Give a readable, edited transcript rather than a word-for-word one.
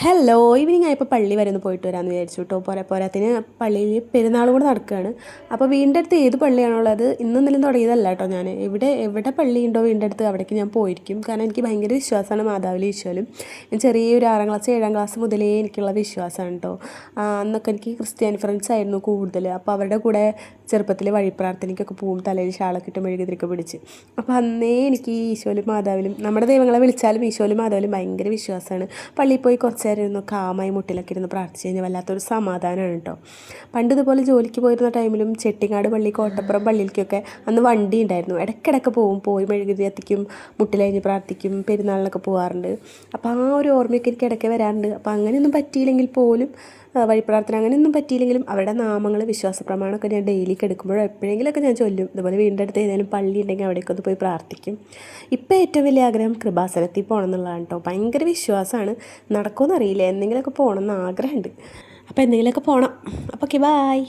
Hello, evening ആയപ്പോൾ പള്ളി വരെ ഒന്ന് പോയിട്ട് വരാമെന്ന് വിചാരിച്ചു കേട്ടോ. പോരാത്തിന് പള്ളിയിൽ പെരുന്നാൾ കൂടെ നടക്കുകയാണ്. അപ്പോൾ വീടിൻ്റെ അടുത്ത് ഏത് പള്ളിയാണുള്ളത് ഇന്നും ഇന്നലെയും തുടങ്ങിയതല്ല കേട്ടോ. ഞാൻ എവിടെ പള്ളിയുണ്ടോ വീടിൻ്റെ അടുത്ത് അവിടേക്ക് ഞാൻ പോയിരിക്കും. കാരണം എനിക്ക് ഭയങ്കര വിശ്വാസമാണ് മാതാവിൽ ഈശോയിലും. ഞാൻ ചെറിയൊരു 6ാം ക്ലാസ് 7ാം ക്ലാസ് മുതലേ എനിക്കുള്ള വിശ്വാസമാണ് കേട്ടോ. അന്നൊക്കെ എനിക്ക് ക്രിസ്ത്യാനി ഫ്രണ്ട്സ് ആയിരുന്നു കൂടുതൽ. അപ്പോൾ അവരുടെ കൂടെ ചെറുപ്പത്തിൽ വഴിപ്രാർത്ഥനയ്ക്കൊക്കെ പോവും, തലയിൽ ഷാളൊക്കെ ഇട്ട് മെഴുകുതിരിയൊക്കെ പിടിച്ച്. അപ്പോൾ അന്നേ എനിക്ക് ഈ ഈശോയിലും മാതാവിലും നമ്മുടെ ദൈവങ്ങളെ വിളിച്ചാലും ഈശോയിലും മാതാവിലും ഭയങ്കര വിശ്വാസമാണ്. പള്ളിയിൽ പോയി കുറച്ച് നേരം ഇരുന്ന് കാമായി മുട്ടിലൊക്കെ ഇരുന്ന് പ്രാർത്ഥിച്ച് കഴിഞ്ഞാൽ വല്ലാത്തൊരു സമാധാനമാണ് കേട്ടോ. പണ്ട് ഇതുപോലെ ജോലിക്ക് പോയിരുന്ന ടൈമിലും ചെട്ടിങ്ങാട് പള്ളി, കോട്ടപ്പുറം പള്ളിയിലേക്കൊക്കെ അന്ന് വണ്ടി ഉണ്ടായിരുന്നു. ഇടയ്ക്കിടയ്ക്ക് പോയി മെഴുകുതിരി എത്തിക്കും, മുട്ടിലഴിഞ്ഞ് പ്രാർത്ഥിക്കും, പെരുന്നാളിനൊക്കെ പോകാറുണ്ട്. അപ്പോൾ ആ ഒരു ഓർമ്മയൊക്കെ എനിക്ക് ഇടയ്ക്ക് വരാറുണ്ട്. അപ്പോൾ അങ്ങനെയൊന്നും പറ്റിയില്ലെങ്കിൽ പോലും വഴിപ്രാർത്ഥന അങ്ങനെയൊന്നും പറ്റിയില്ലെങ്കിലും അവരുടെ നാമങ്ങൾ വിശ്വാസ പ്രമാണമൊക്കെ ഞാൻ ഡെയിലിക്ക് എടുക്കുമ്പോഴോ എപ്പോഴെങ്കിലുമൊക്കെ ഞാൻ ചൊല്ലും. ഇതുപോലെ വീടിൻ്റെ അടുത്ത് ഏതെങ്കിലും പള്ളി ഉണ്ടെങ്കിൽ അവിടേക്ക് ഒന്ന് പോയി പ്രാർത്ഥിക്കും. ഇപ്പോൾ ഏറ്റവും വലിയ ആഗ്രഹം കൃപാസനത്തിൽ പോകണം എന്നുള്ളതാണ് കേട്ടോ. ഭയങ്കര വിശ്വാസമാണ്. നടക്കുമെന്ന് അറിയില്ല, എന്തെങ്കിലുമൊക്കെ പോകണം എന്ന് ആഗ്രഹമുണ്ട്. അപ്പോൾ എന്തെങ്കിലുമൊക്കെ പോകണം. അപ്പോൾ ഓക്കെ, ബായ്.